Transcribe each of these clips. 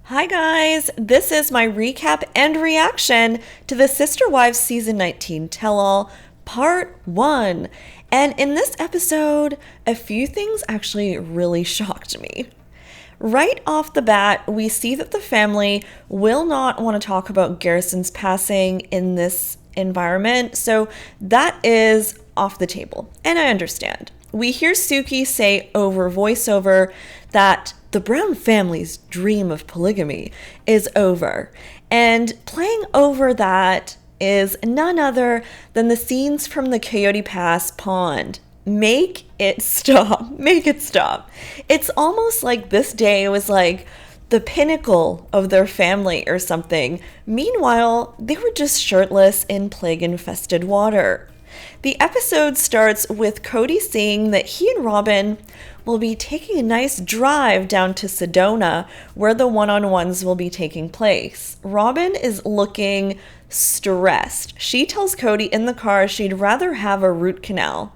Hi guys, this is my recap and reaction to the Sister Wives Season 19 Tell-All Part 1. And in this episode, a few things actually really shocked me. Right off the bat, we see that the family will not want to talk about Garrison's passing in this environment, so that is off the table, and I understand. We hear Suki say over voiceover that the Brown family's dream of polygamy is over, and playing over that is none other than the scenes from the Coyote Pass pond. Make it stop. Make it stop. It's almost like this day was like the pinnacle of their family or something. Meanwhile, they were just shirtless in plague-infested water. The episode starts with Kody saying that he and Robyn will be taking a nice drive down to Sedona, where the one-on-ones will be taking place. Robyn is looking stressed. She tells Kody in the car she'd rather have a root canal.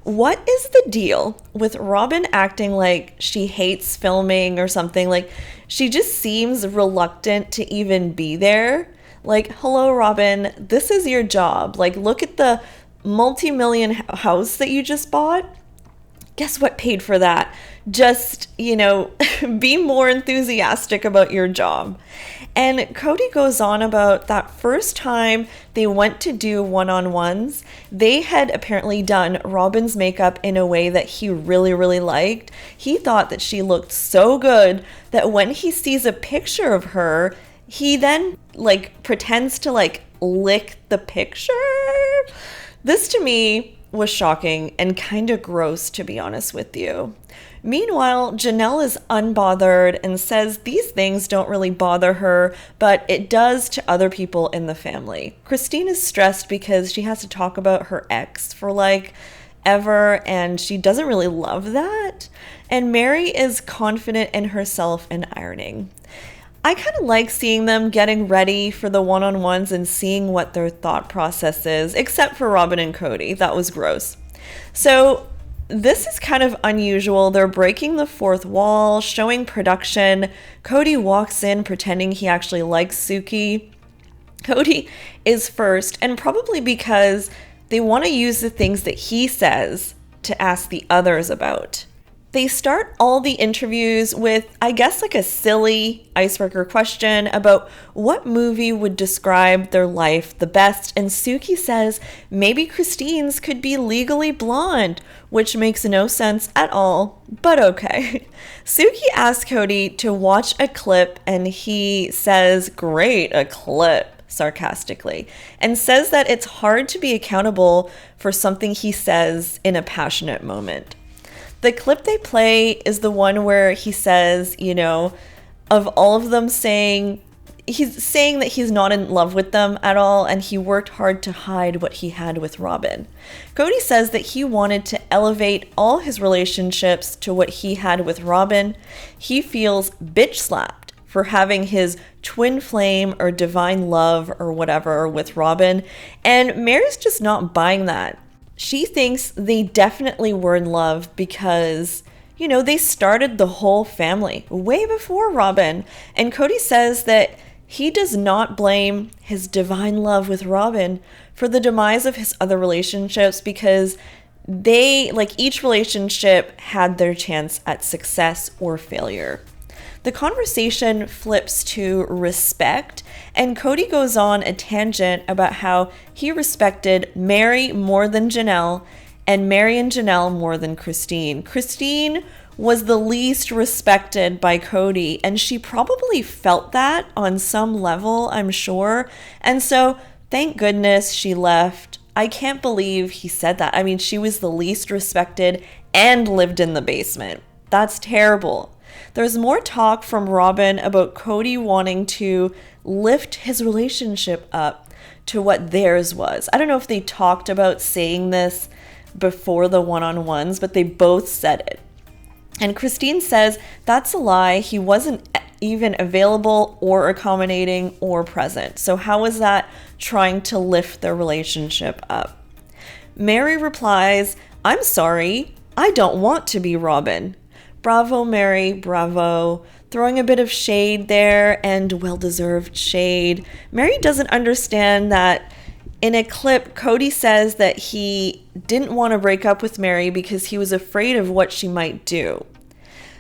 What is the deal with Robyn acting like she hates filming or something? Like, she just seems reluctant to even be there. Like, hello, Robyn, this is your job. Like, look at the multi-million house that you just bought. Guess what paid for that? Just, be more enthusiastic about your job. And Kody goes on about that first time they went to do one-on-ones, they had apparently done Robyn's makeup in a way that he really, really liked. He thought that she looked so good that when he sees a picture of her, he then pretends to lick the picture. This to me was shocking and kind of gross, to be honest with you. Meanwhile, Janelle is unbothered and says these things don't really bother her, but it does to other people in the family. Christine is stressed because she has to talk about her ex for ever, and she doesn't really love that. And Mary is confident in herself and ironing. I kind of like seeing them getting ready for the one-on-ones and seeing what their thought process is, except for Robyn and Kody. That was gross. So this is kind of unusual. They're breaking the fourth wall, showing production. Kody walks in pretending he actually likes Suki. Kody is first, and probably because they want to use the things that he says to ask the others about. They start all the interviews with, I guess, a silly icebreaker question about what movie would describe their life the best. And Suki says maybe Christine's could be Legally Blonde, which makes no sense at all, but okay. Suki asks Kody to watch a clip, and he says, "Great, a clip," sarcastically, and says that it's hard to be accountable for something he says in a passionate moment. The clip they play is the one where he says, of all of them he's saying that he's not in love with them at all, and he worked hard to hide what he had with Robyn. Kody says that he wanted to elevate all his relationships to what he had with Robyn. He feels bitch slapped for having his twin flame or divine love or whatever with Robyn, and Mary's just not buying that. She thinks they definitely were in love because, they started the whole family way before Robyn. And Kody says that he does not blame his divine love with Robyn for the demise of his other relationships because they, each relationship had their chance at success or failure. The conversation flips to respect, and Kody goes on a tangent about how he respected Mary more than Janelle, and Mary and Janelle more than Christine. Christine was the least respected by Kody, and she probably felt that on some level, I'm sure. And so, thank goodness she left. I can't believe he said that. I mean, she was the least respected and lived in the basement. That's terrible. There's more talk from Robyn about Kody wanting to lift his relationship up to what theirs was. I don't know if they talked about saying this before the one-on-ones, but they both said it. And Christine says that's a lie. He wasn't even available or accommodating or present. So how is that trying to lift their relationship up? Mary replies, "I'm sorry, I don't want to be Robyn." Bravo, Mary, bravo. throwing a bit of shade there, and well-deserved shade. Mary doesn't understand that in a clip, Kody says that he didn't want to break up with Mary because he was afraid of what she might do.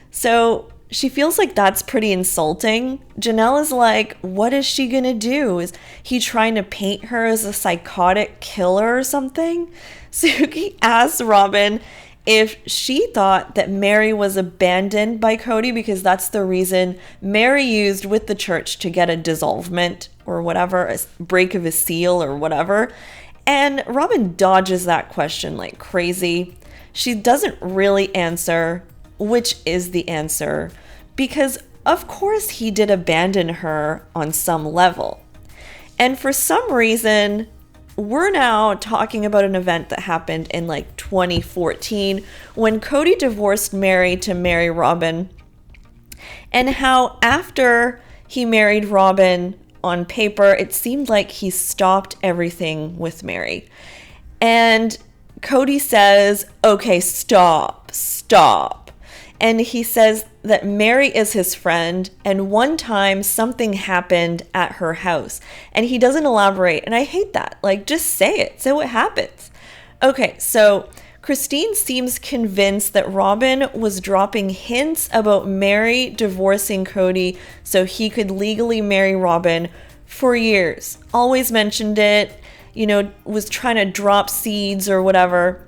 So she feels like that's pretty insulting. Janelle is like, what is she gonna do? Is he trying to paint her as a psychotic killer or something? Suki asks Robyn if she thought that Mary was abandoned by Kody because that's the reason Mary used with the church to get a dissolvement or whatever, a break of a seal or whatever. And Robyn dodges that question like crazy. She doesn't really answer which is the answer, because of course he did abandon her on some level. And for some reason, we're now talking about an event that happened in like 2014 when Kody divorced Mary to marry Robyn, and how after he married Robyn, on paper, it seemed like he stopped everything with Mary. And Kody says, okay, stop. And he says that Mary is his friend, and one time something happened at her house. And he doesn't elaborate, and I hate that. Like, just say it. Say what happens. Okay, so Christine seems convinced that Robyn was dropping hints about Mary divorcing Kody so he could legally marry Robyn for years. Always mentioned it, was trying to drop seeds or whatever.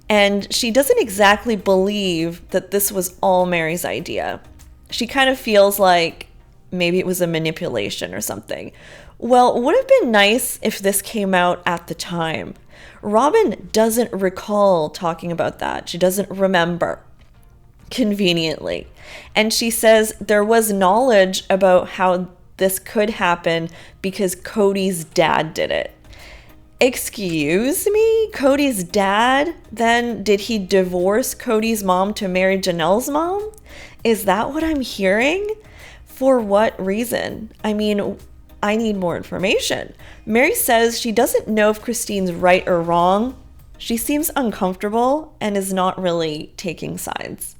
And she doesn't exactly believe that this was all Mary's idea. She kind of feels like maybe it was a manipulation or something. Well, it would have been nice if this came out at the time. Robyn doesn't recall talking about that. She doesn't remember, conveniently. And she says there was knowledge about how this could happen because Kody's dad did it. Excuse me? Kody's dad? Then did he divorce Kody's mom to marry Janelle's mom? Is that what I'm hearing? For what reason? I mean, I need more information. Mary says she doesn't know if Christine's right or wrong. She seems uncomfortable and is not really taking sides.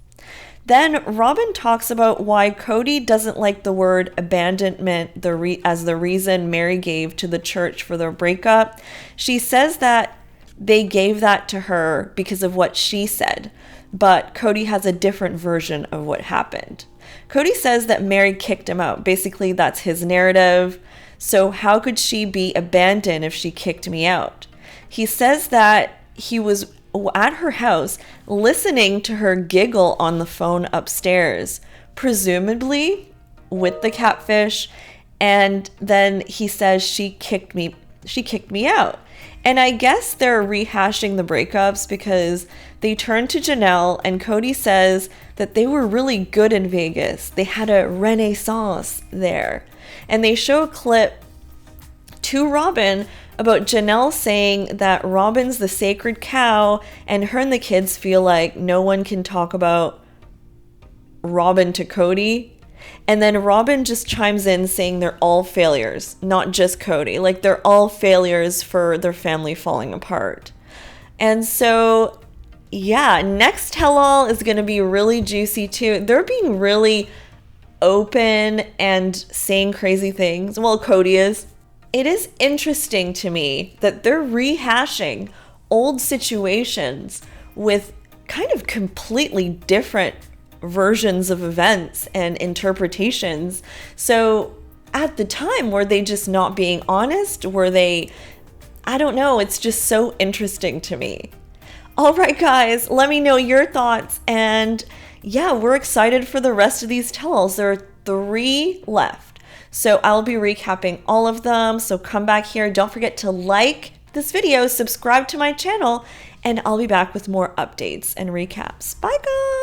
Then Robyn talks about why Kody doesn't like the word abandonment as the reason Mary gave to the church for their breakup. She says that they gave that to her because of what she said, but Kody has a different version of what happened. Kody says that Mary kicked him out. Basically, that's his narrative. So how could she be abandoned if she kicked me out? He says that he was at her house listening to her giggle on the phone upstairs, presumably with the catfish, and then he says she kicked me out. And I guess they're rehashing the breakups because they turn to Janelle and Kody says that they were really good in Vegas. They had a renaissance there. And they show a clip to Robyn about Janelle saying that Robyn's the sacred cow, and her and the kids feel like no one can talk about Robyn to Kody. And then Robyn just chimes in saying they're all failures, not just Kody. Like, they're all failures for their family falling apart. And so, yeah, next tell-all is going to be really juicy too. They're being really open and saying crazy things. Well, Kody is. It is interesting to me that they're rehashing old situations with kind of completely different versions of events and interpretations. So at the time, were they just not being honest? Were they, I don't know, it's just so interesting to me. All right, guys, let me know your thoughts. And yeah, we're excited for the rest of these tell-alls. There are 3 left. So I'll be recapping all of them. So come back here. Don't forget to like this video, subscribe to my channel, and I'll be back with more updates and recaps. Bye, guys.